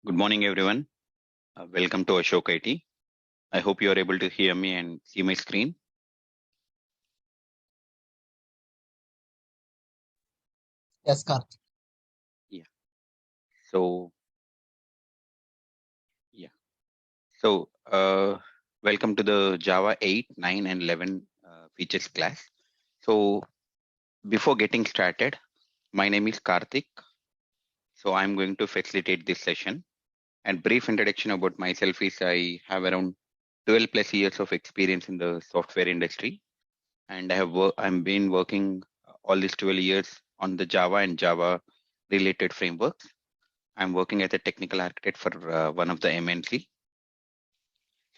Good morning, everyone. Welcome to Ashok IT. I hope you are able to hear me and see my screen. Yes, Karthik. Yeah. So, yeah. So, welcome to the Java 8, 9, and 11 features class. So, before getting started, my name is Karthik. So, I'm going to facilitate this session. And brief introduction about myself is I have around 12 plus years of experience in the software industry, and I'm been working all these 12 years on the Java and Java related frameworks. I'm working as a technical architect for one of the MNC.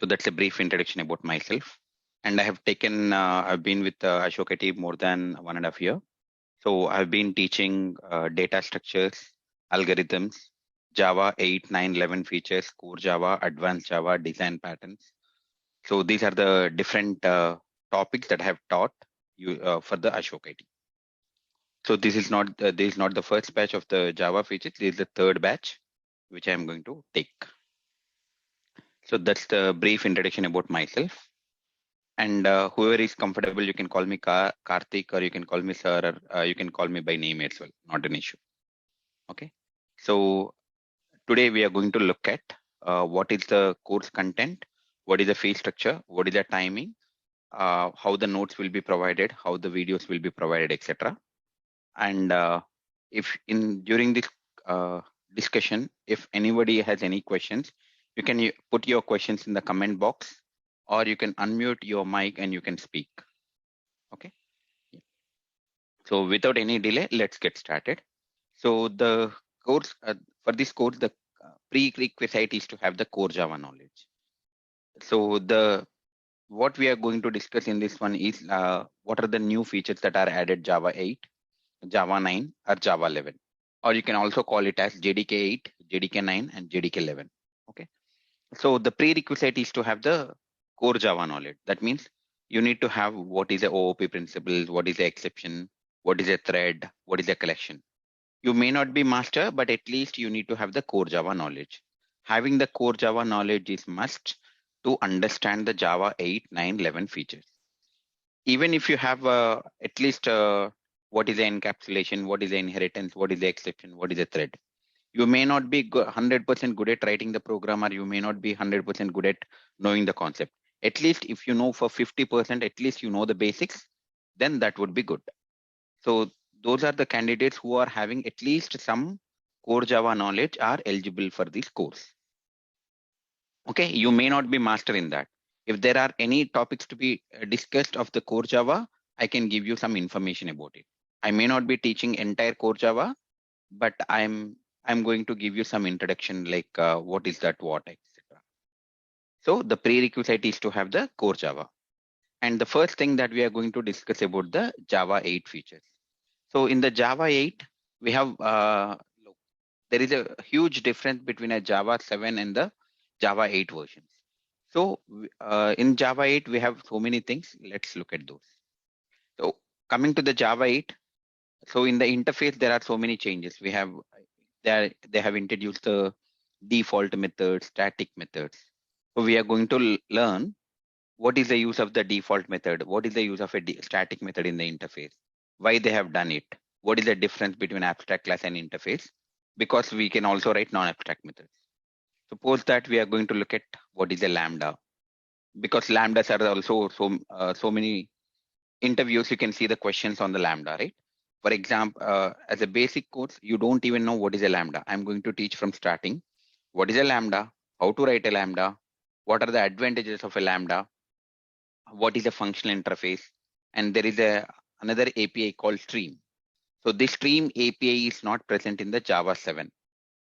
So that's a brief introduction about myself. And I've been with Ashok IT more than 1.5 years. So I've been teaching data structures, algorithms, Java 8, 9, 11 features, core Java, advanced Java, design patterns. So these are the different topics that I have taught you for the Ashok IT. So this is not the first batch of the Java features. This is the third batch, which I'm going to take. So that's the brief introduction about myself. And whoever is comfortable, you can call me Karthik, or you can call me sir, or you can call me by name as well. Not an issue. Okay. So today we are going to look at what is the course content, what is the fee structure, what is the timing, how the notes will be provided, how the videos will be provided, etc. And if in during this uh, discussion, if anybody has any questions, you can put your questions in the comment box, or you can unmute your mic and you can speak. Okay. Yeah. So without any delay, let's get started. So the course for this course, the prerequisite is to have the core Java knowledge. So the what we are going to discuss in this one is what are the new features that are added Java 8, Java 9, or Java 11, or you can also call it as JDK 8, JDK 9, and JDK 11. Okay. So the prerequisite is to have the core Java knowledge. That means you need to have what is the OOP principles, what is the exception, what is a thread, what is a collection. You may not be master, but at least you need to have the core Java knowledge. Having the core Java knowledge is must to understand the Java 8, 9, 11 features. Even if you have at least what is the encapsulation, what is the inheritance, what is the exception, what is the thread. You may not be 100% good at writing the program, or you may not be 100% good at knowing the concept. At least if you know for 50%, at least you know the basics, then that would be good. So those are the candidates who are having at least some core Java knowledge are eligible for this course. Okay, you may not be master in that. If there are any topics to be discussed of the core Java, I can give you some information about it. I may not be teaching entire core Java, but I'm going to give you some introduction, like what is that, what, etc. So the prerequisite is to have the core Java. And the first thing that we are going to discuss about the Java 8 features. So in the Java 8, we have there is a huge difference between a Java 7 and the Java 8 versions. So in Java 8, we have so many things. Let's look at those. So coming to the Java 8, so in the interface, there are so many changes. They have introduced the default methods, static methods. So we are going to learn what is the use of the default method, what is the use of a static method in the interface, why they have done it, what is the difference between abstract class and interface, because we can also write non-abstract methods. Suppose that we are going to look at what is a lambda, because lambdas are also so many interviews. You can see the questions on the lambda, right? For example, as a basic course, you don't even know what is a lambda. I'm going to teach from starting. What is a lambda? How to write a lambda? What are the advantages of a lambda? What is a functional interface? And there is another API called stream. So this stream API is not present in the Java 7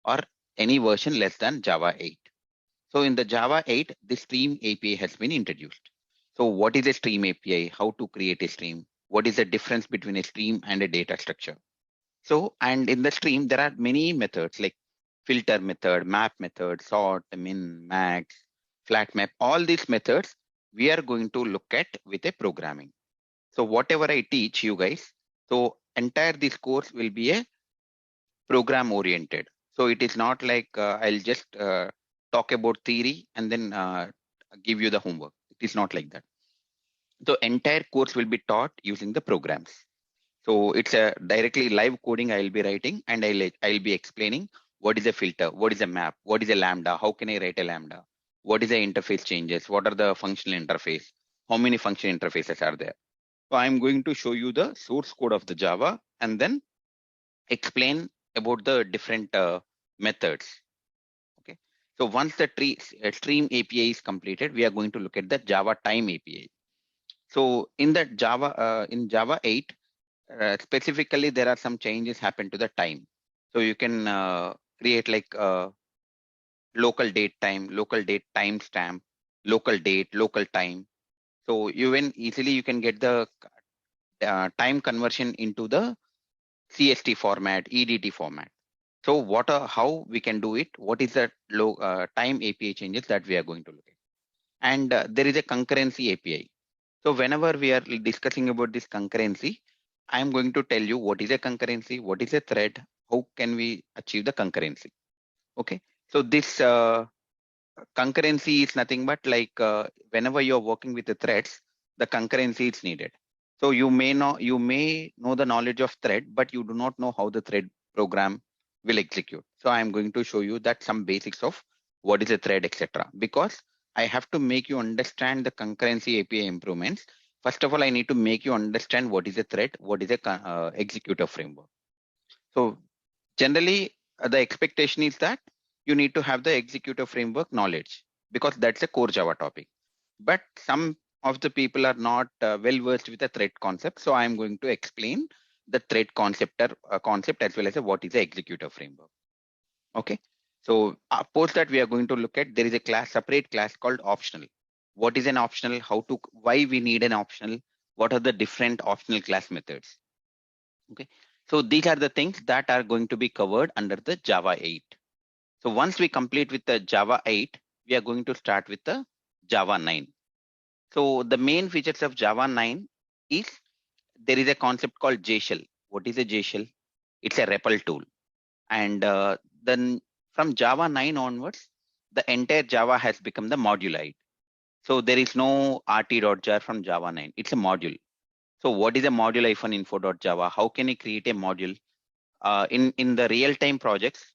or any version less than Java 8. So in the Java 8, the stream API has been introduced. So what is a stream API? How to create a stream? What is the difference between a stream and a data structure? So, and in the stream, there are many methods like filter method, map method, sort, min, max, flat map. All these methods we are going to look at with a programming. So whatever I teach you guys, so entire this course will be a program oriented. So it is not like I'll just talk about theory and then give you the homework. It is not like that. So entire course will be taught using the programs. So it's a directly live coding I'll be writing, and I'll be explaining what is a filter, what is a map, what is a lambda, how can I write a lambda, what is the interface changes, what are the functional interface, how many function interfaces are there. So I'm going to show you the source code of the Java and then explain about the different methods. Okay. So once the stream API is completed, we are going to look at the Java time API. So in that in Java 8, specifically, there are some changes happen to the time. So you can create like local date timestamp, local date, local time. So you can get the time conversion into the CST format, EDT format. So how we can do it? What is the time API changes that we are going to look at? And there is a concurrency API. So whenever we are discussing about this concurrency, I am going to tell you what is a concurrency, what is a thread, how can we achieve the concurrency. Okay. So this concurrency is nothing but like whenever you're working with the threads, the concurrency is needed. So you may know the knowledge of thread, but you do not know how the thread program will execute. So I am going to show you that some basics of what is a thread, etc. Because I have to make you understand the concurrency API improvements. First of all, I need to make you understand what is a thread, what is a executor framework. So generally, the expectation is that you need to have the executor framework knowledge because that's a core Java topic. But some of the people are not well versed with the thread concept. So I'm going to explain the thread concept as well as what is the executor framework. Okay. So post that we are going to look at, there is a separate class called optional. What is an optional? Why we need an optional? What are the different optional class methods? Okay. So these are the things that are going to be covered under the Java 8. So once we complete with the Java 8, we are going to start with the Java 9. So the main features of Java 9 is there is a concept called JShell. What is a JShell? It's a REPL tool. And then from Java 9 onwards, the entire Java has become the modulized. So there is no rt.jar from Java 9. It's a module. So what is a module -info.java? How can you create a module? In the real-time projects,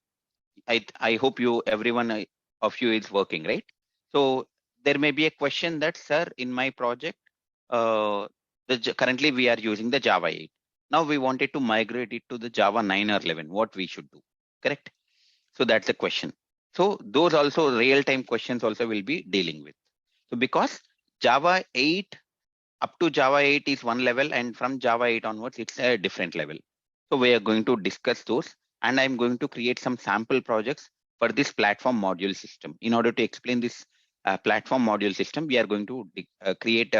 I hope everyone of you is working, right? So there may be a question that, sir, in my project, currently we are using the Java 8. Now we wanted to migrate it to the Java 9 or 11. What we should do, correct? So that's the question. So those also real-time questions also will be dealing with. So because Java 8 up to Java 8 is one level, and from Java 8 onwards, it's a different level. So we are going to discuss those, and I'm going to create some sample projects for this platform module system. In order to explain this platform module system, we are going to create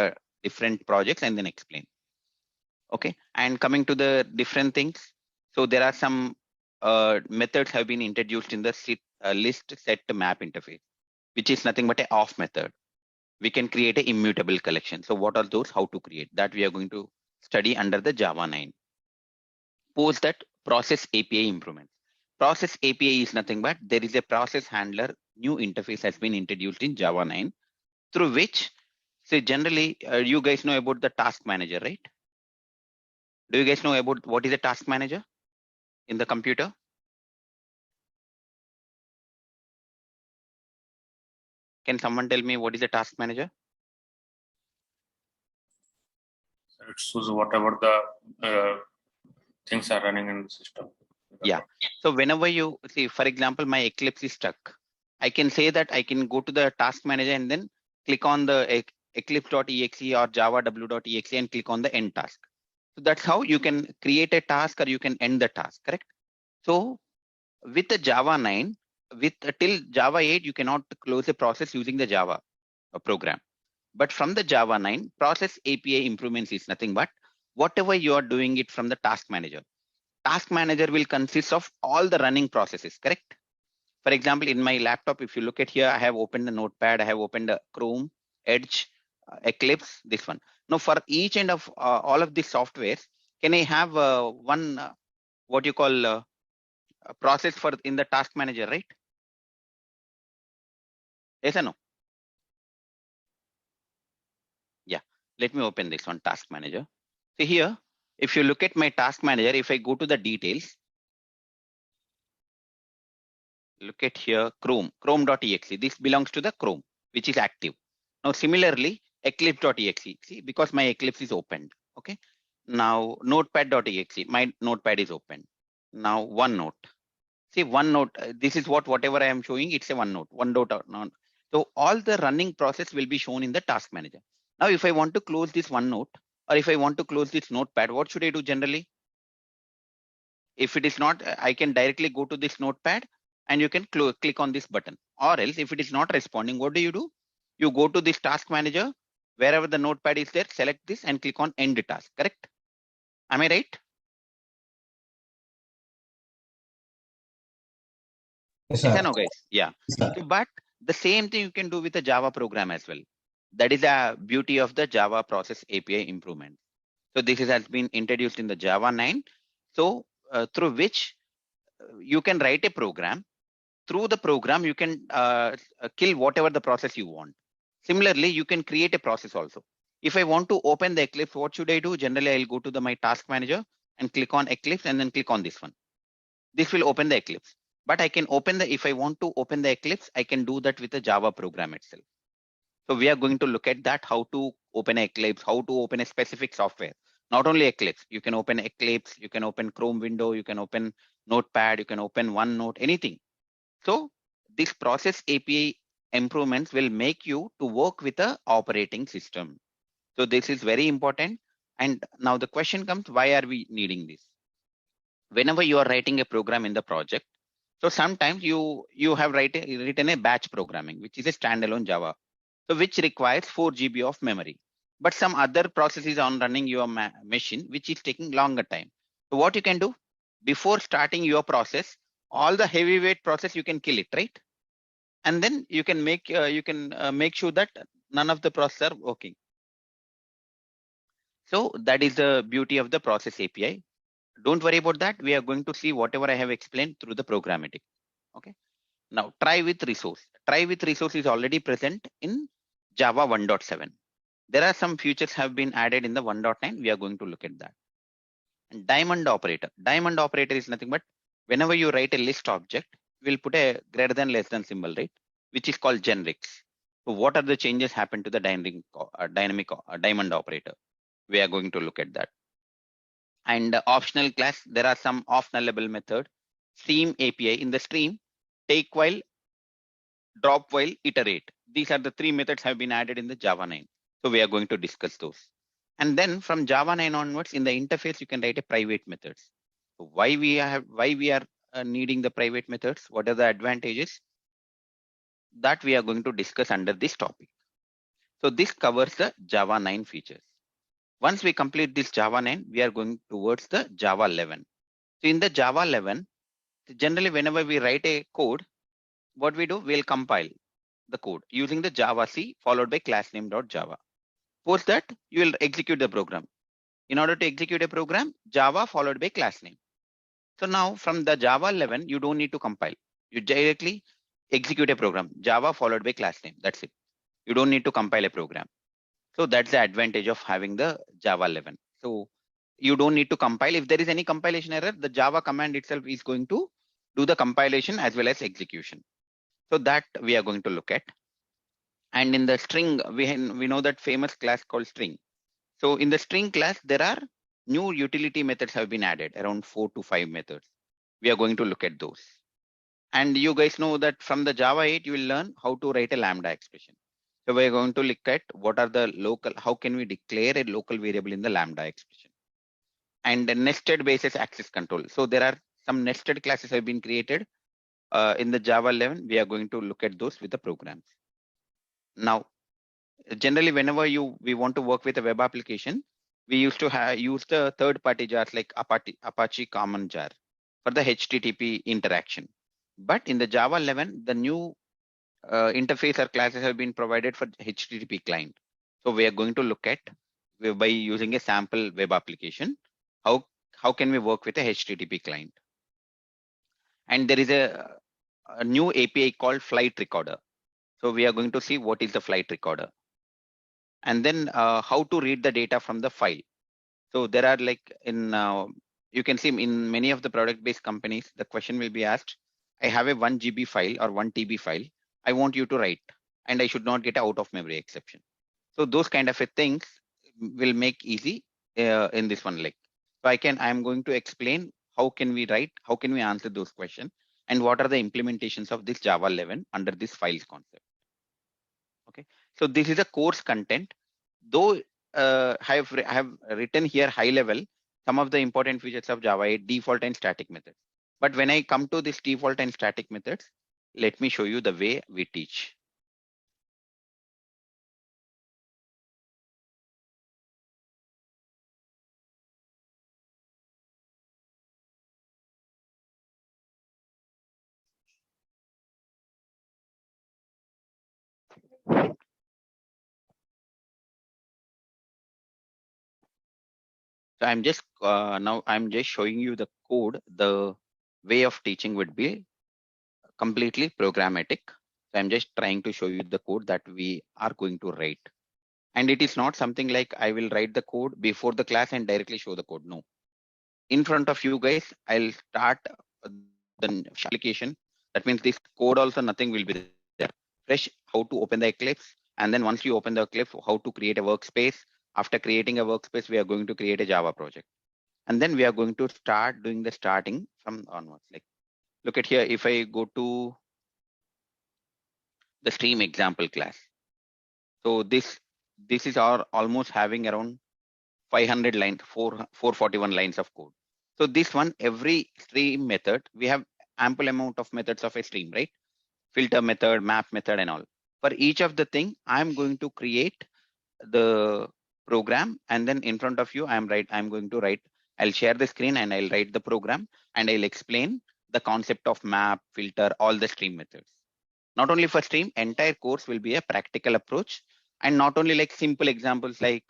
different projects and then explain. Okay, and coming to the different things. So there are some methods have been introduced in the list set map interface, which is nothing but a off method. We can create an immutable collection. So what are those? How to create that? We are going to study under the Java 9. Post that process API improvement. Process API is nothing but there is a process handler new interface has been introduced in Java 9 through which, say generally, you guys know about the task manager, right? Do you guys know about what is a task manager in the computer? Can someone tell me what is a task manager? It shows whatever the things are running in the system. Yeah. So whenever you see, for example, my Eclipse is stuck, I can say that I can go to the task manager and then click on the eclipse.exe or java.w.exe and click on the end task. So that's how you can create a task or you can end the task, correct? So with the Java 9, till Java 8, you cannot close a process using the Java program. But from the Java 9, process API improvements is nothing but whatever you are doing it from the task manager. Task manager will consist of all the running processes, correct? For example, in my laptop, if you look at here, I have opened the notepad, I have opened the Chrome, Edge, Eclipse, this one. Now for each end of all of these softwares, can I have one, what you call process for in the task manager, right? Yes or no? Yeah, let me open this one, task manager. See here, if you look at my task manager, if I go to the details, look at here, chrome.exe. This belongs to the Chrome, which is active. Now, similarly, eclipse.exe. See, because my Eclipse is opened. Okay. Now, notepad.exe. My notepad is open. Now, OneNote. See, OneNote. This is whatever I am showing. It's a OneNote. OneNote. So all the running process will be shown in the task manager. Now, if I want to close this OneNote, or if I want to close this notepad, what should I do generally? If it is not, I can directly go to this notepad and you can click on this button. Or else if it is not responding, what do? You go to this task manager, wherever the notepad is there, select this and click on end task, correct? Am I right? Yes, Yes sir. or no, guys? Yeah. Yes, sir. So, but the same thing you can do with a Java program as well. That is the beauty of the Java process API improvement. So this has been introduced in the Java 9. So through which you can write a program. Through the program, you can kill whatever the process you want. Similarly, you can create a process also. If I want to open the Eclipse, what should I do? Generally, I'll go to my task manager and click on Eclipse and then click on this one. This will open the Eclipse. But I can open if I want to open the Eclipse, I can do that with a Java program itself. So we are going to look at that, how to open Eclipse, how to open a specific software. Not only Eclipse, you can open Eclipse, you can open Chrome window, you can open Notepad, you can open OneNote, anything. So this process API improvements will make you to work with a operating system. So this is very important. And now the question comes, why are we needing this? Whenever you are writing a program in the project, so sometimes you have written a batch programming, which is a standalone Java, so which requires 4 GB of memory. But some other processes on running your machine, which is taking longer time. So what you can do, before starting your process, all the heavyweight process, you can kill it, right? And then you can make sure that none of the process are working. So that is the beauty of the process API. Don't worry about that. We are going to see whatever I have explained through the programmatic. Okay. Now try with resource. Try with resource is already present in Java 1.7. There are some features have been added in the 1.9. We are going to look at that. And diamond operator. Diamond operator is nothing but whenever you write a list object, we'll put a greater than less than symbol, right? Which is called generics. So what are the changes happen to the dynamic diamond operator? We are going to look at that. And optional class, there are some off nullable method. Stream API, in the stream, take while, drop while, iterate. These are the 3 methods have been added in the Java 9. So we are going to discuss those. And then from Java 9 onwards, in the interface, you can write a private methods. So why we are needing the private methods? What are the advantages? That we are going to discuss under this topic. So this covers the Java 9 features. Once we complete this Java 9, we are going towards the Java 11. So in the Java 11, generally whenever we write a code, what we do, we'll compile the code using the Java C followed by class name.java. Post that, you will execute the program. In order to execute a program, Java followed by class name. So now from the Java 11, you don't need to compile. You directly execute a program, Java followed by class name. That's it. You don't need to compile a program. So that's the advantage of having the Java 11. So you don't need to compile. If there is any compilation error, the Java command itself is going to do the compilation as well as execution. So that we are going to look at. And in the string, we know that famous class called string. So in the string class, there are new utility methods have been added, around 4 to 5 methods. We are going to look at those. And you guys know that from the Java 8, you will learn how to write a Lambda expression. So we're going to look at what are the local, how can we declare a local variable in the Lambda expression. And the nested basis access control. So there are some nested classes have been created in the Java 11. We are going to look at those with the programs. Now, generally, whenever we want to work with a web application, we used to use the third-party jars like Apache Common Jar for the HTTP interaction. But in the Java 11, the new interface or classes have been provided for HTTP client. So we are going to look at by using a sample web application, how can we work with a HTTP client. And there is a new API called Flight Recorder. So we are going to see what is the Flight Recorder. And then how to read the data from the file. So there are like you can see in many of the product-based companies, the question will be asked, I have a 1 GB file or 1 TB file. I want you to write, and I should not get out of memory exception. So those kind of things will make easy in this one. Like, so I'm going to explain how can we write, how can we answer those questions, and what are the implementations of this Java 11 under this files concept. Okay, so this is a course content. Though I have written here high level some of the important features of Java 8 default and static methods. But when I come to this default and static methods, let me show you the way we teach. So I'm just now I'm just showing you the code. The way of teaching would be completely programmatic. So I'm just trying to show you the code that we are going to write. And it is not something like I will write the code before the class and directly show the code. No. In front of you guys, I'll start the application. That means this code also nothing will be there. Fresh, how to open the Eclipse. And then once you open the Eclipse, how to create a workspace. After creating a workspace, we are going to create a Java project. And then we are going to start doing the starting from onwards. Like, look at here, if I go to the stream example class. So this is almost having around 500 lines, 441 lines of code. So this one, every stream method, we have ample amount of methods of a stream, right? Filter method, map method, and all. For each of the thing, I'm going to create the program, and then in front of you, I'm going to write. I'll share the screen and I'll write the program, and I'll explain the concept of map, filter, all the stream methods. Not only for stream, entire course will be a practical approach, and not only like simple examples like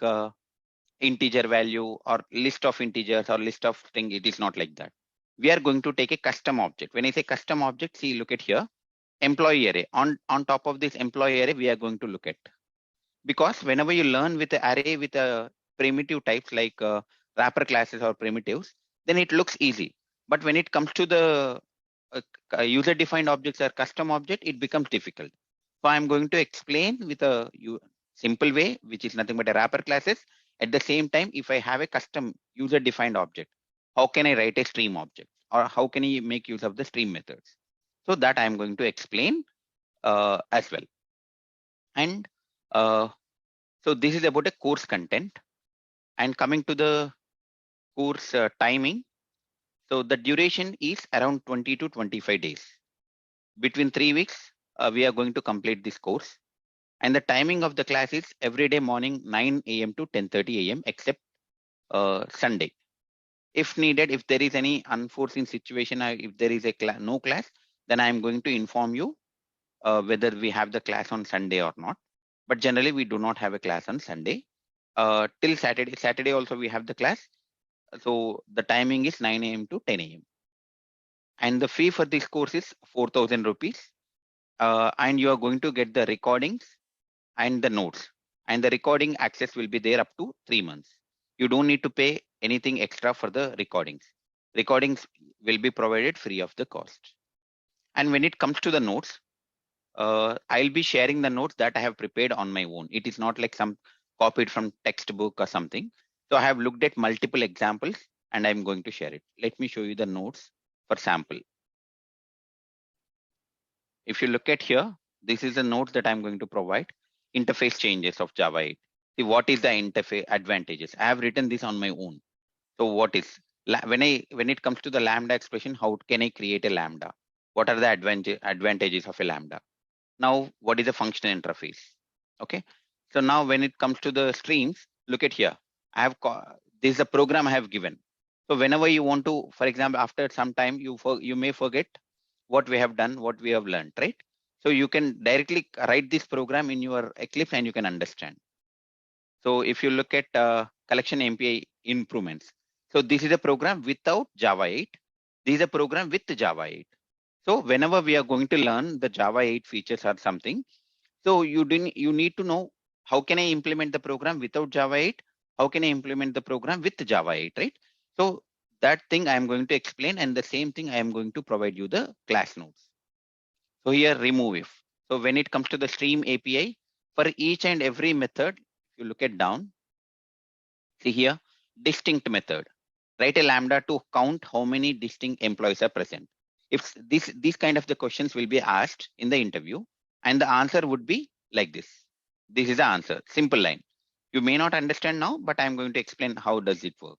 integer value or list of integers or list of string. It is not like that. We are going to take a custom object. When I say custom object, see, look at here, employee array. On top of this employee array, we are going to look at, because whenever you learn with the array with a primitive types like wrapper classes or primitives, then it looks easy. But when it comes to the user defined objects or custom object, it becomes difficult. So I'm going to explain with a simple way, which is nothing but a wrapper classes. At the same time, if I have a custom user defined object, how can I write a stream object, or how can I make use of the stream methods? So that I'm going to explain as well. And so this is about a course content. And coming to the course timing, so the duration is around 20 to 25 days. Between 3 weeks, we are going to complete this course. And the timing of the class is every day morning 9 a.m. to 10:30 a.m. except Sunday. If needed, if there is any unforeseen situation, if there is a no class, then I am going to inform you whether we have the class on Sunday or not. But generally, we do not have a class on Sunday. Till Saturday. Saturday also we have the class. So the timing is 9 a.m. to 10 a.m. And the fee for this course is 4,000 rupees. And you are going to get the recordings and the notes. And the recording access will be there up to 3 months. You don't need to pay anything extra for the recordings. Recordings will be provided free of the cost. And when it comes to the notes, I'll be sharing the notes that I have prepared on my own. It is not like some copied from textbook or something. So I have looked at multiple examples and I'm going to share it. Let me show you the notes for sample. If you look at here, this is the notes that I'm going to provide. Interface changes of Java 8. See, what is the interface advantages? I have written this on my own. So what is, when it comes to the lambda expression, how can I create a lambda? What are the advantages of a lambda? Now, what is a function interface? Okay. So now when it comes to the streams, look at here. I have this is a program I have given. So whenever you want to, for example, after some time, you may forget what we have done, what we have learned, right? So you can directly write this program in your Eclipse and you can understand. So if you look at collection MPI improvements, so this is a program without Java 8. This is a program with Java 8. So whenever we are going to learn the Java 8 features or something, so you need to know how can I implement the program without Java 8? How can I implement the program with Java 8, right? So that thing I am going to explain, and the same thing I am going to provide you the class notes. So here remove if. So when it comes to the stream API, for each and every method, if you look at down, see here, distinct method. Write a lambda to count how many distinct employees are present. If these kind of the questions will be asked in the interview, and the answer would be like this. This is the answer, simple line. You may not understand now, but I'm going to explain how does it work.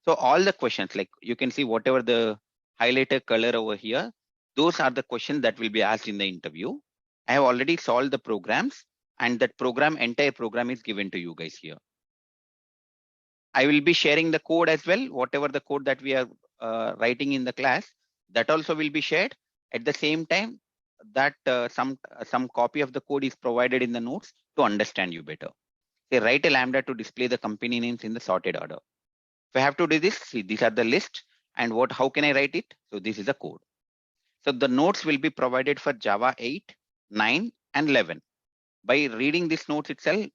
So all the questions, like you can see whatever the highlighted color over here, those are the questions that will be asked in the interview. I have already solved the programs, and that entire program is given to you guys here. I will be sharing the code as well, whatever the code that we are writing in the class, that also will be shared. At the same time, that some copy of the code is provided in the notes to understand you better. Say write a lambda to display the company names in the sorted order. If I have to do this, see these are the list, and how can I write it? So this is a code. So the notes will be provided for Java 8, 9, and 11. By reading this notes itself,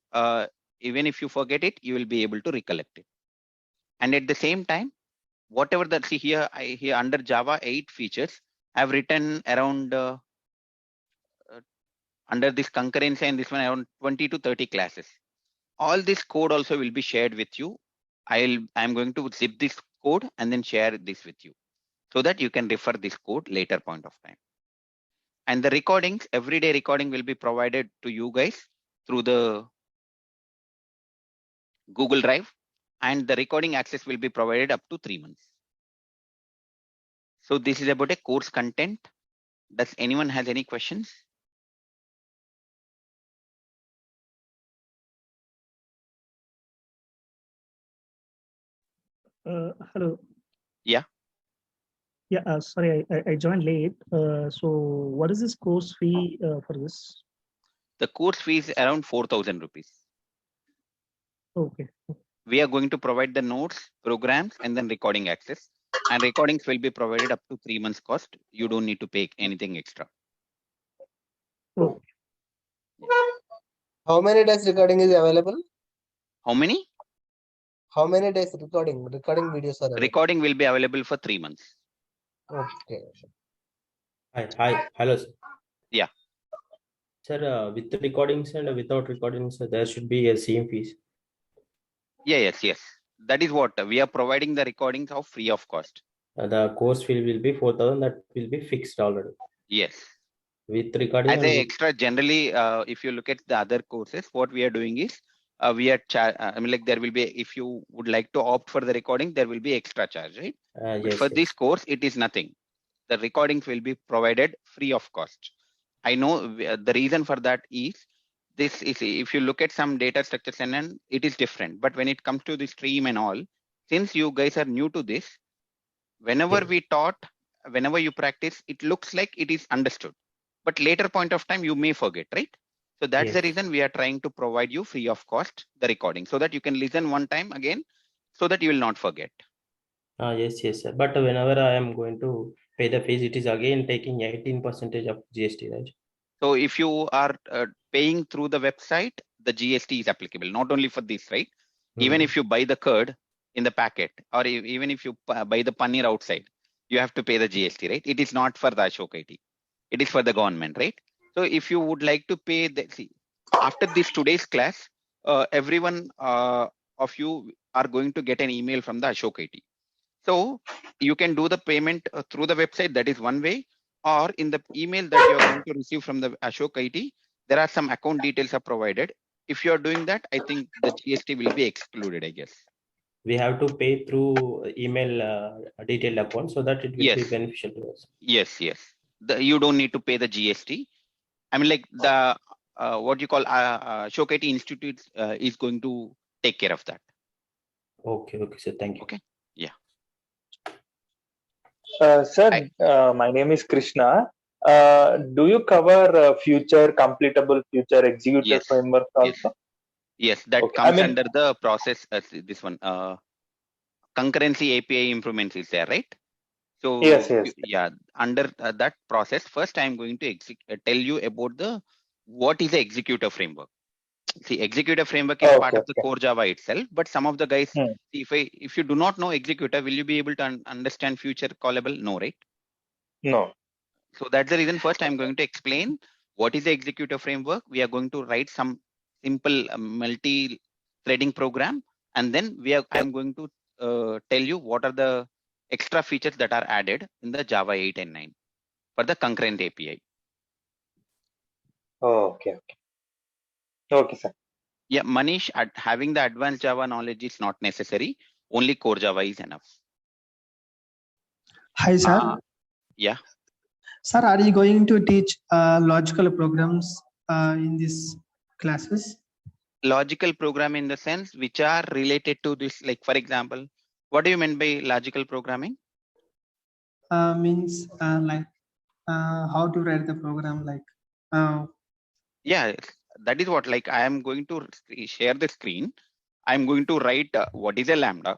even if you forget it, you will be able to recollect it. And at the same time, whatever that see here, here under Java 8 features, I've written around under this concurrency and this one around 20 to 30 classes. All this code also will be shared with you. I'm going to zip this code and then share this with you so that you can refer this code later point of time. And the recordings, everyday recording will be provided to you guys through the Google Drive, and the recording access will be provided up to 3 months. So this is about a course content. Does anyone has any questions? Hello. Yeah. Yeah, sorry, I joined late. So what is this course fee for this? The course fee is around 4,000 rupees. Okay. We are going to provide the notes, programs, and then recording access. And recordings will be provided up to 3 months cost. You don't need to pay anything extra. Okay. How many days recording is available? How many? How many days recording? Recording videos are available. Recording will be available for 3 months. Okay. Hi, hello, sir. Yeah. Sir, with the recordings and without recordings, there should be a same fees. Yeah, yes. That is what we are providing the recordings of free of cost. The course fee will be 4,000. That will be fixed already. Yes. With recording As and an extra, generally, if you look at the other courses, what we are doing is we are I mean, like there will be, if you would like to opt for the recording, there will be extra charge, right? But yes, for this course, it is nothing. The recordings will be provided free of cost. I know the reason for that is this is, if you look at some data structures and then it is different. But when it comes to the stream and all, since you guys are new to this, whenever Yes. we taught, whenever you practice, it looks like it is understood. But later point of time, you may forget, right? So that's the Yes. reason we are trying to provide you free of cost the recording so that you can listen one time again so that you will not forget. Yes, sir. But whenever I am going to pay the fees, it is again taking 18% of GST, right? So if you are paying through the website, the GST is applicable, not only for this, right? Even if you buy the curd in the packet, or even if you buy the paneer outside, you have to pay the GST, right? It is not for the Ashok IT. It is for the government, right? So if you would like to pay the, see, after this today's class, everyone of you are going to get an email from the Ashok IT. So you can do the payment through the website. That is one way, or in the email that you are going to receive from the Ashok IT, there are some account details are provided. If you are doing that, I think the GST will be excluded, I guess. We have to pay through email detailed account so that it will be beneficial to us. Yes. You don't need to pay the GST. I mean, like the what you call Ashok IT Institute is going to take care of that. Okay, sir. Thank you. Okay. Yeah. Sir, my name is Krishna. Do you cover future completable, future executed framework also? Yes, that comes under the process. This one, concurrency API improvements is there, right? So Yes, yes. yeah, under that process, first I'm going to tell you about the what is the executor framework. See, executor framework is part Okay, of the okay. core Java itself, but some of the guys, Hmm. if you do not know executor, will you be able to understand future callable? No, right? No. So that's the reason first I'm going to explain what is the executor framework. We are going to write some simple multi-threading program, and then I'm going to tell you what are the extra features that are added in the Java 8 and 9 for the concurrent API. Oh, okay, okay. Okay, sir. Yeah, Manish, having the advanced Java knowledge is not necessary. Only core Java is enough. Hi, sir. Yeah. Sir, are you going to teach logical programs in these classes? Logical program in the sense which are related to this, like for example, what do you mean by logical programming? Means like how to write the program, like Yeah, that is what, like I am going to share the screen. I'm going to write what is a lambda.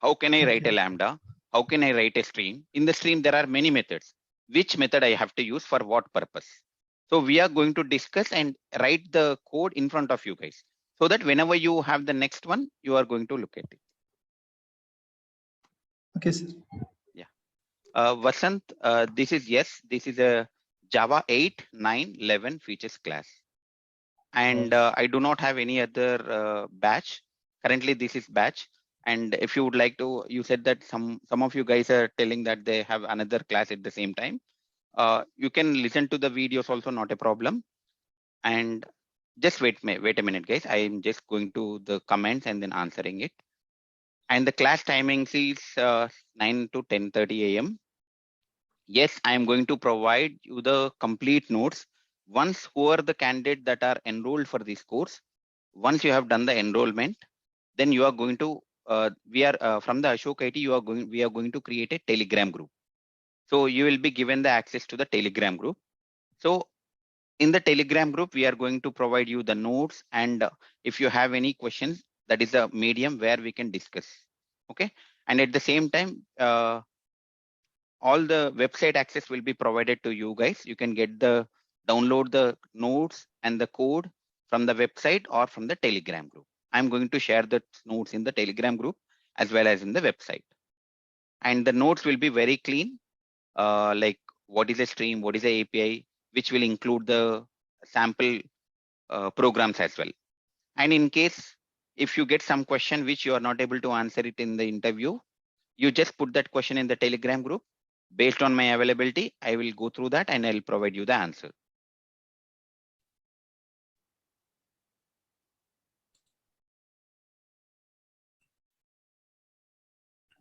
How can I write a lambda? How can I write a stream? In the stream, there are many methods. Which method I have to use for what purpose? So we are going to discuss and write the code in front of you guys, so that whenever you have the next one, you are going to look at it. okay, sir. Vasant, this is a Java 8, 9, 11 features class. And I do not have any other batch. Currently, this is batch. And if you would like to, you said that some of you guys are telling that they have another class at the same time. You can listen to the videos also, not a problem. And just wait a minute, guys. I am just going to the comments and then answering it. And the class timings is 9 to 10:30 a.m. Yes, I am going to provide you the complete notes. Once who are the candidates that are enrolled for this course, once you have done the enrollment, then you are going to, we are from the Ashok IT, we are going to create a Telegram group. So you will be given the access to the Telegram group. So in the Telegram group, we are going to provide you the notes, and if you have any questions, that is a medium where we can discuss. Okay. And at the same time, all the website access will be provided to you guys. You can download the notes and the code from the website or from the Telegram group. I'm going to share the notes in the Telegram group as well as in the website. And the notes will be very clean, like what is a stream, what is a API, which will include the sample programs as well. And in case if you get some question which you are not able to answer it in the interview, you just put that question in the Telegram group. Based on my availability, I will go through that and I'll provide you the answer.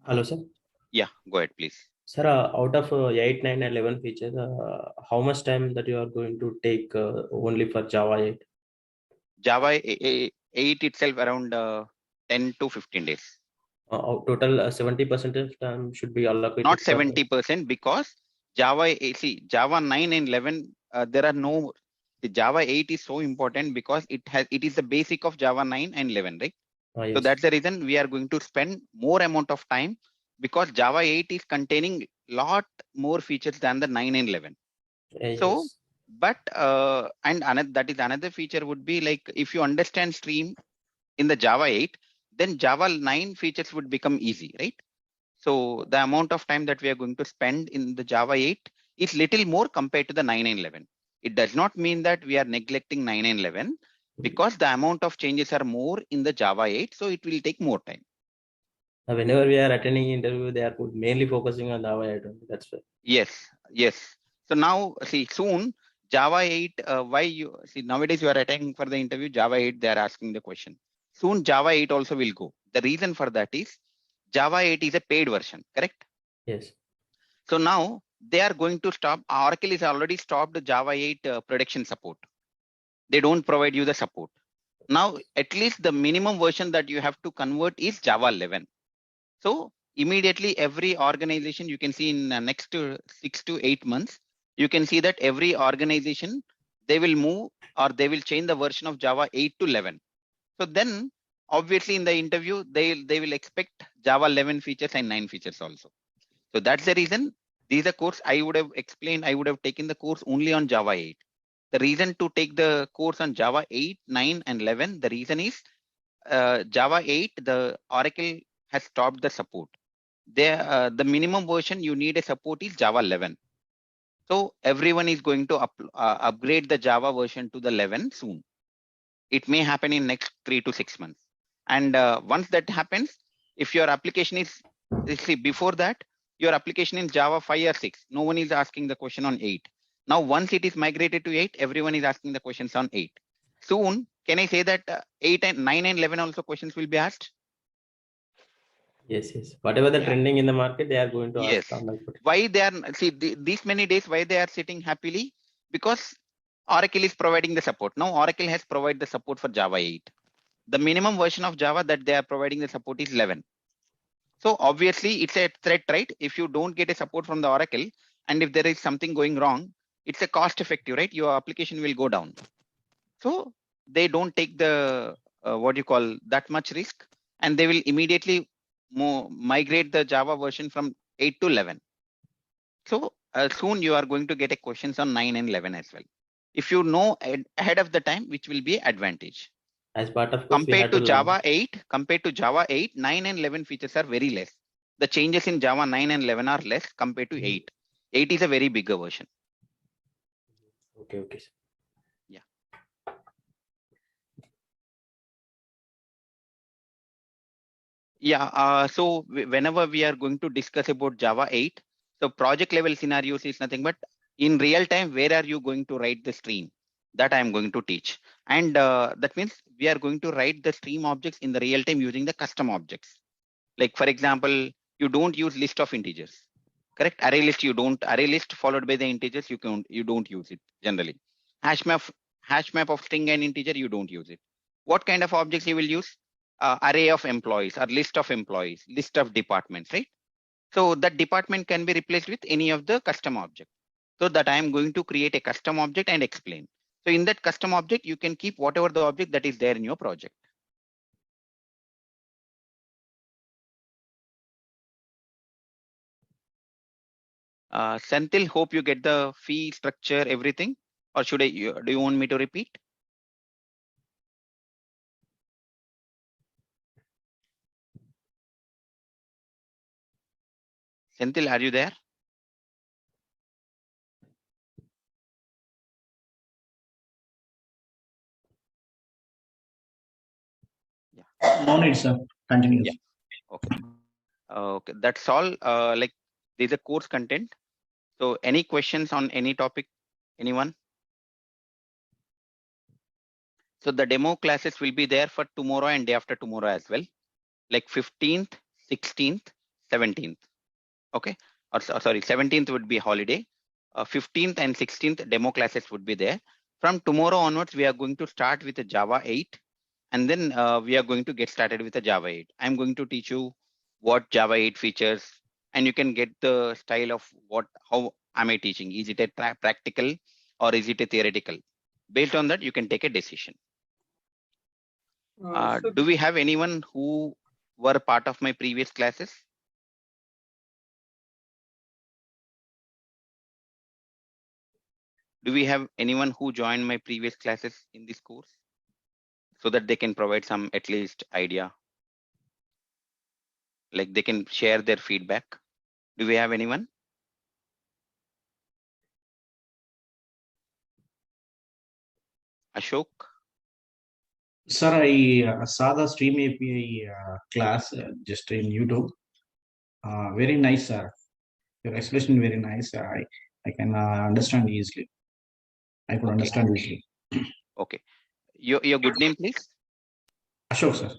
Hello, sir. Yeah, go ahead, please. Sir, out of 8, 9, 11 features, how much time that you are going to take only for Java 8? Java 8 itself around 10 to 15 days. Total 70% of time should be allocated. Not 70%, because Java 9 and 11, there are no, the Java 8 is so important because it is the basic of Java 9 and 11, right? Yes. So that's the reason we are going to spend more amount of time, because Java 8 is containing lot more features than the 9 and 11. Yes. So, but that is another feature would be like, if you understand stream in the Java 8, then Java 9 features would become easy, right? So the amount of time that we are going to spend in the Java 8 is little more compared to the 9 and 11. It does not mean that we are neglecting 9 and 11, because the amount of changes are more in the Java 8, so it will take more time. Whenever we are attending interview, they are mainly focusing on Java 8. That's why. Yes. So now, see, soon Java 8, nowadays you are attending for the interview, Java 8, they are asking the question. Soon Java 8 also will go. The reason for that is Java 8 is a paid version, correct? Yes. So now they are going to stop. Oracle is already stopped Java 8 production support. They don't provide you the support. Now, at least the minimum version that you have to convert is Java 11. So immediately every organization, you can see in the next 6 to 8 months, you can see that every organization, they will move or they will change the version of Java 8 to 11. So then obviously in the interview, they will expect Java 11 features and 9 features also. So that's the reason these are course I would have explained. I would have taken the course only on Java 8. The reason to take the course on Java 8, 9, and 11, the reason is Java 8, the Oracle has stopped the support. The minimum version you need a support is Java 11. So everyone is going to upgrade the Java version to the 11 soon. It may happen in next 3 to 6 months. And once that happens, if your application is, see, before that, your application in Java 5 or 6, no one is asking the question on 8. Now, once it is migrated to 8, everyone is asking the questions on 8. Soon, can I say that 8 and 9 and 11 also questions will be asked? Yes, yes. Whatever the Yeah. trending in the market, they are going to Yes. ask on that. Why they are, see, these many days, why they are sitting happily? Because Oracle is providing the support. Now, Oracle has provided the support for Java 8. The minimum version of Java that they are providing the support is 11. So obviously it's a threat, right? If you don't get a support from the Oracle, and if there is something going wrong, it's a cost effective, right? Your application will go down. So they don't take the, what you call that much risk, and they will immediately migrate the Java version from 8 to 11. So soon you are going to get a questions on 9 and 11 as well. If you know ahead of the time, which will be advantage. As part of course, we Compared had to to Java 8, 9 and 11 features are very less. The changes in Java 9 and 11 are less compared to 8. 8 is a very bigger version. Okay, okay. Sir. Yeah. Yeah. So whenever we are going to discuss about Java 8, so project level scenarios is nothing but in real time, where are you going to write the stream? That I am going to teach. And that means we are going to write the stream objects in the real time using the custom objects. Like for example, you don't use list of integers, correct? Array list, you don't, array list followed by the integers, you don't use it generally. Hash map of string and integer, you don't use it. What kind of objects you will use? Array of employees or list of employees, list of departments, right? So that department can be replaced with any of the custom object. So that I am going to create a custom object and explain. So in that custom object, you can keep whatever the object that is there in your project. Senthil, hope you get the fee structure, everything, or should I, do you want me to repeat? Senthil, are you there? No need, sir. Continue. Yeah. Okay. Okay, that's all. Like there's a course content. So any questions on any topic? Anyone? So the demo classes will be there for tomorrow and day after tomorrow as well. Like 15th, 16th, 17th. Okay. Or sorry, 17th would be holiday. 15th and 16th demo classes would be there. From tomorrow onwards, we are going to start with the Java 8. And then we are going to get started with the Java 8. I'm going to teach you what Java 8 features, and you can get the style of how am I teaching? Is it a practical or is it a theoretical? Based on that, you can take a decision. Do we have anyone who were part of my previous classes? Do we have anyone who joined my previous classes in this course, so that they can provide some at least idea? Like they can share their feedback. Do we have anyone? Ashok? Sir, I saw the Stream API class just in YouTube. Very nice, sir. Your explanation very nice. I can understand easily. I could understand easily. Okay. Your good name, please? Ashok, sir.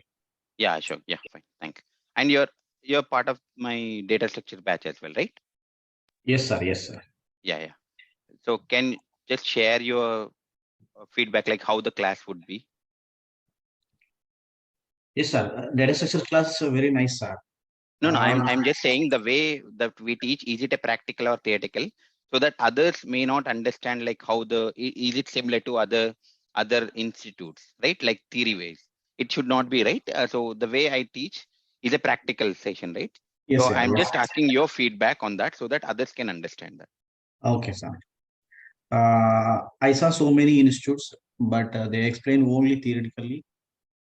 Yeah, Ashok. Yeah, fine. Thanks. And you're part of my data structure batch as well, right? Yes, sir. Yes, sir. Yeah. So can you just share your feedback, like how the class would be? Yes, sir. Data structure class very nice, sir. No, I'm just saying the way that we teach, is it a practical or theoretical, so that others may not understand like how is it similar to other institutes, right? Like theory ways. It should not be, right? So the way I teach is a practical session, right? Yes, So sir. I'm Yes. just asking your feedback on that so that others can understand that. Okay, sir. I saw so many institutes, but they explain only theoretically.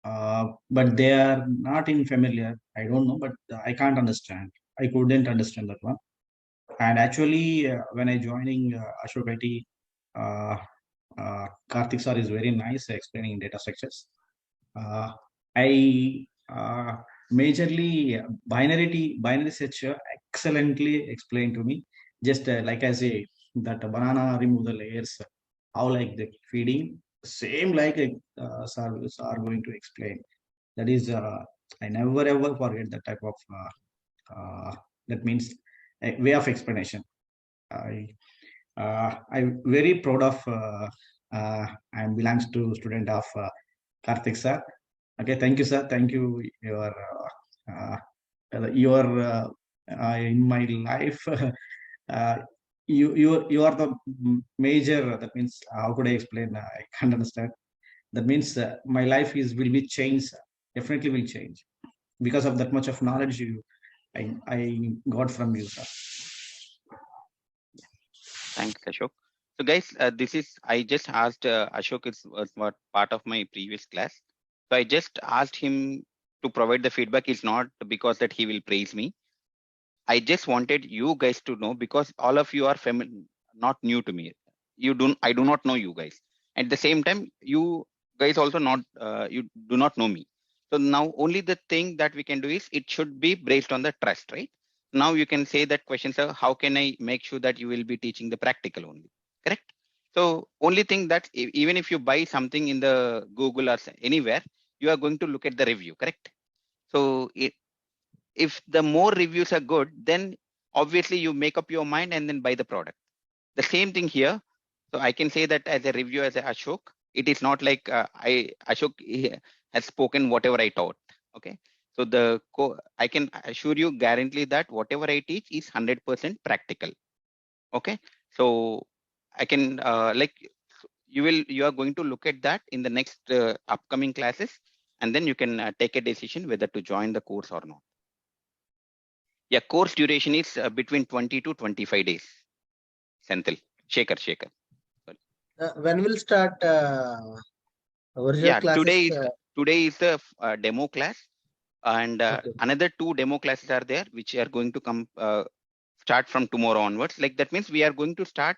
But they are not in familiar. I don't know, but I can't understand. I couldn't understand that one. And actually, when I joining Ashok IT, uh, Karthik sir is very nice explaining data structures. I majorly binary search excellently explained to me. Just like I say that banana remove the layers, how like the feeding same like sir are going to explain. That is I never ever forget that type of that means a way of explanation. I'm very proud of I belongs to student of Karthik sir. Okay, thank you, sir. Thank you. In my life. Uh, you are the major. That means how could I explain? I can't understand. That means my life is will be changed. Definitely will change because of that much of knowledge I got from you, sir. Thanks, Ashok. So guys, this is, I just asked Ashok was what part of my previous class. So I just asked him to provide the feedback. It's not because that he will praise me. I just wanted you guys to know, because all of you are not new to me. I do not know you guys. At the same time, you guys also not, you do not know me. So now only the thing that we can do is it should be based on the trust, right? Now you can say that questions are, how can I make sure that you will be teaching the practical only, correct? So only thing that even if you buy something in the Google or anywhere, you are going to look at the review, correct? So if the more reviews are good, then obviously you make up your mind and then buy the product. The same thing here. So I can say that as a review, as a Ashok, it is not like Ashok has spoken whatever I taught. Okay. So I can assure you, guarantee that whatever I teach is 100% practical. Okay. So I can you are going to look at that in the next upcoming classes, and then you can take a decision whether to join the course or not. Yeah, course duration is between 20 to 25 days. Senthil, Shekhar. When will start original Yeah, classes? today is the demo class, and Okay. another 2 demo classes are there, which are going to come start from tomorrow onwards. Like that means we are going to start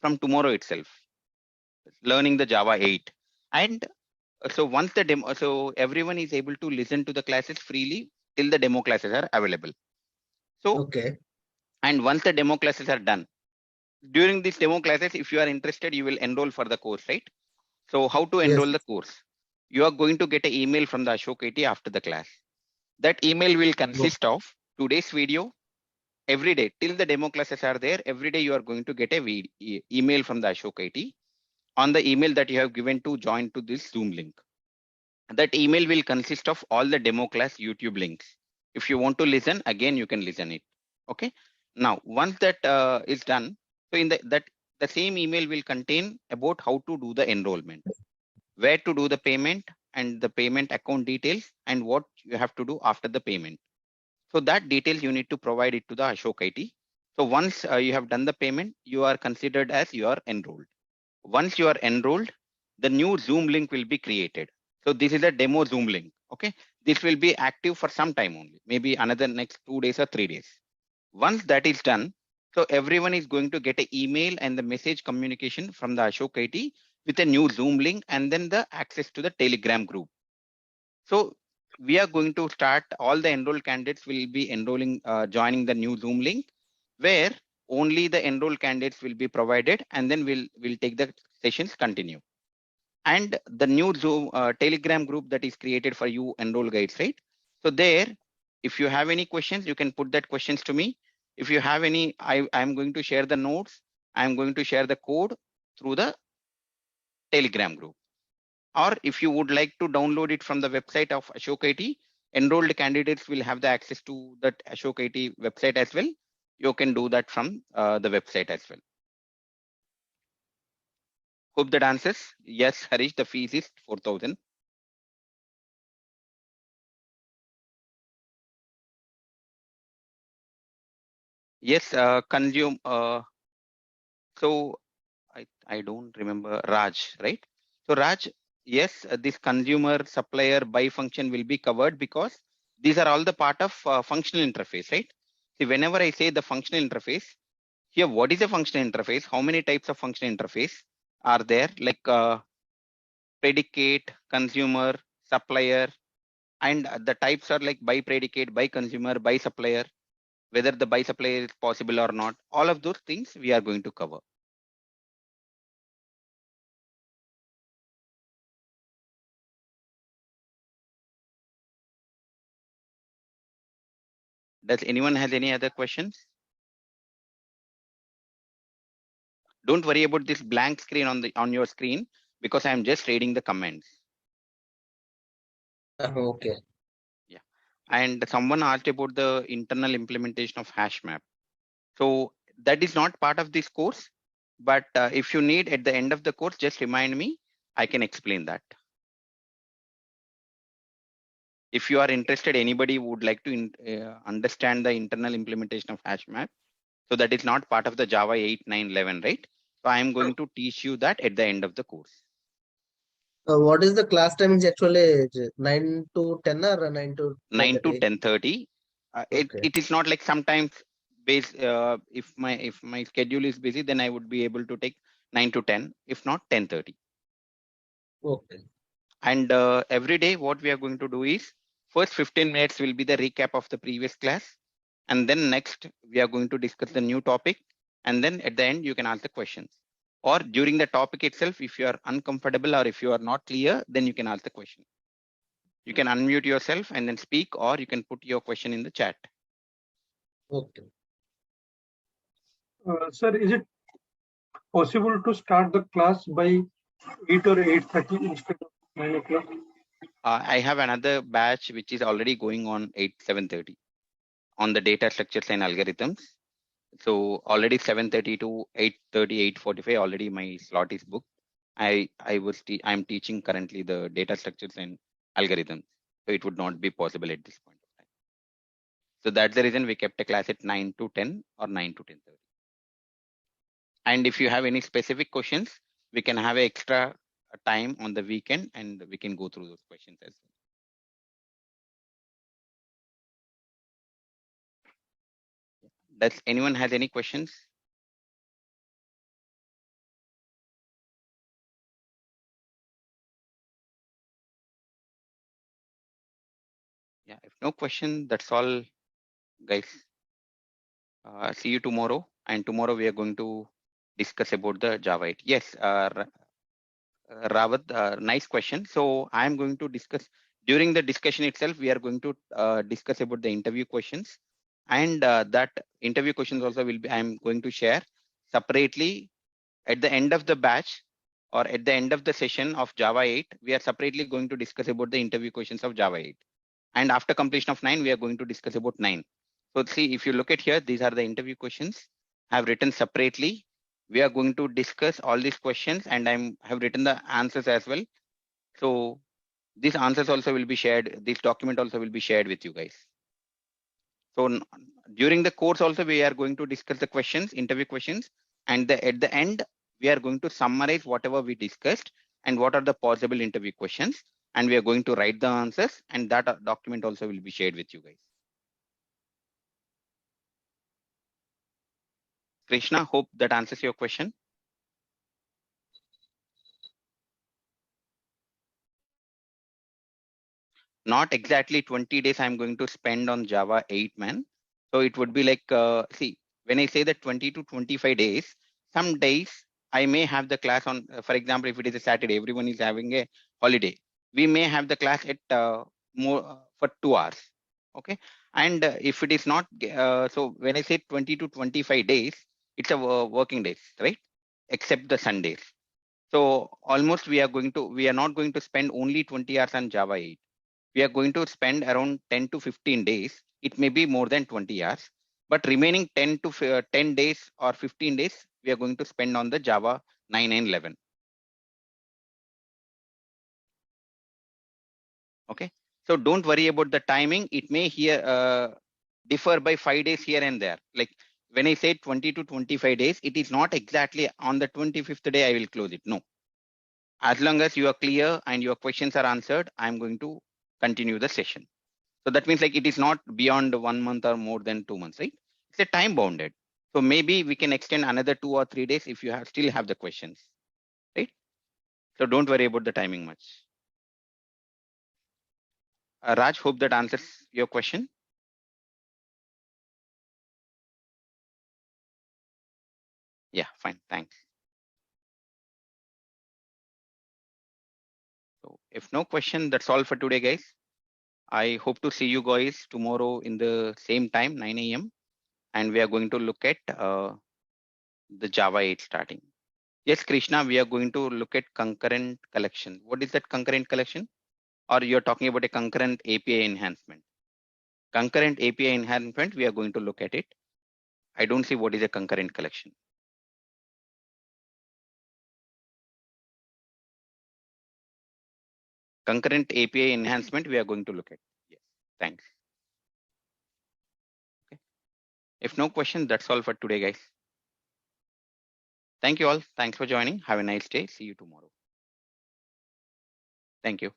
from tomorrow itself, learning the Java 8. And so once the demo, so everyone is able to listen to the classes freely till the demo classes are available. So, Okay. and once the demo classes are done, during these demo classes, if you are interested, you will enroll for the course, right? So how to enroll Yes. the course? You are going to get an email from the Ashok IT after the class. That email will consist of today's video. Every day till the demo classes are there, every day you are going to get a email from the Ashok IT on the email that you have given to join to this Zoom link. That email will consist of all the demo class YouTube links. If you want to listen, again, you can listen it. Okay. Now, once that is done, so in the same email will contain about how to do the enrollment, where to do the payment and the payment account details, and what you have to do after the payment. So that details you need to provide it to the Ashok IT. So once you have done the payment, you are considered as you are enrolled. Once you are enrolled, the new Zoom link will be created. So this is a demo Zoom link. Okay. This will be active for some time only, maybe another next 2 days or 3 days. Once that is done, so everyone is going to get an email and the message communication from the Ashok IT with a new Zoom link and then the access to the Telegram group. So we are going to start, all the enrolled candidates will be enrolling, joining the new Zoom link, where only the enrolled candidates will be provided, and then we'll take the sessions continue. And the new Zoom Telegram group that is created for you enroll guides, right? So there, if you have any questions, you can put that questions to me. If you have any, I'm going to share the notes. I'm going to share the code through the Telegram group. Or if you would like to download it from the website of Ashok IT, enrolled candidates will have the access to that Ashok IT website as well. You can do that from the website as well. Hope that answers. Yes, Harish, the fees is 4,000. Yes, consume. So I don't remember Raj, right? So Raj, yes, this consumer supplier buy function will be covered because these are all the part of functional interface, right? See, whenever I say the functional interface, here, what is a functional interface? How many types of functional interface are there? Like predicate, consumer, supplier, and the types are like by predicate, by consumer, by supplier, whether the by supplier is possible or not. All of those things we are going to cover. Does anyone has any other questions? Don't worry about this blank screen on your screen because I am just reading the comments. Okay. Yeah. And someone asked about the internal implementation of HashMap. So that is not part of this course, but if you need at the end of the course, just remind me, I can explain that. If you are interested, anybody would like to understand the internal implementation of HashMap. So that is not part of the Java 8, 9, 11, right? So I am going to teach you that at the end of the course. What is the class timings actually? 9 to 10 or 9 to 9 to 10:30? 10:30. Okay. It is not like sometimes if my schedule is busy, then I would be able to take 9 to 10, if not 10:30. Okay. And every day what we are going to do is first 15 minutes will be the recap of the previous class. And then next we are going to discuss the new topic. And then at the end, you can ask the questions. Or during the topic itself, if you are uncomfortable or if you are not clear, then you can ask the question. You can unmute yourself and then speak, or you can put your question in the chat. Okay. Sir, is it possible to start the class by 8 or 8:30 instead of 9 o'clock? I have another batch which is already going on 7:30 on the data structures and algorithms. So already 7:30 to 8:30, 8:45 already my slot is booked. I'm teaching currently the data structures and algorithms, so it would not be possible at this point of time. So that's the reason we kept a class at 9 to 10 or 9 to 10:30. And if you have any specific questions, we can have an extra time on the weekend and we can go through those questions as well. Does anyone has any questions? Yeah, if no question, that's all, guys. See you tomorrow. And tomorrow we are going to discuss about the Java 8. Yes, Rawat, nice question. So I'm going to discuss during the discussion itself. We are going to discuss about the interview questions, and that interview questions also will be. I'm going to share separately at the end of the batch or at the end of the session of Java 8. We are separately going to discuss about the interview questions of Java 8, and after completion of 9, we are going to discuss about 9. So see, if you look at here, these are the interview questions I have written separately. We are going to discuss all these questions and have written the answers as well. So these answers also will be shared. This document also will be shared with you guys. So during the course also, we are going to discuss the questions, interview questions, and at the end, we are going to summarize whatever we discussed and what are the possible interview questions. And we are going to write the answers, and that document also will be shared with you guys. Krishna, hope that answers your question. Not exactly 20 days I'm going to spend on Java 8, man. So it would be like, see, when I say that 20 to 25 days, some days I may have the class on, for example, if it is a Saturday, everyone is having a holiday. We may have the class at more for 2 hours. Okay. And if it is not, so when I say 20 to 25 days, it's a working days, right? Except the Sundays. So almost we are not going to spend only 20 hours on Java 8. We are going to spend around 10 to 15 days. It may be more than 20 hours, but remaining 10 to 10 days or 15 days, we are going to spend on the Java 9 and 11. Okay. So don't worry about the timing. It may here differ by 5 days here and there. Like when I say 20 to 25 days, it is not exactly on the 25th day I will close it. No. As long as you are clear and your questions are answered, I'm going to continue the session. So that means like it is not beyond 1 month or more than 2 months, right? It's a time bounded. So maybe we can extend another 2 or 3 days if you still have the questions, right? So don't worry about the timing much. Raj, hope that answers your question. Yeah, fine, thanks. So if no question, that's all for today, guys. I hope to see you guys tomorrow in the same time, 9 a.m. And we are going to look at the Java 8 starting. Yes, Krishna, we are going to look at concurrent collection. What is that concurrent collection? Or you're talking about a concurrent API enhancement? Concurrent API enhancement, we are going to look at it. I don't see what is a concurrent collection. Concurrent API enhancement, we are going to look at. Yes, thanks. Okay. If no question, that's all for today, guys. Thank you all. Thanks for joining. Have a nice day. See you tomorrow. Thank you.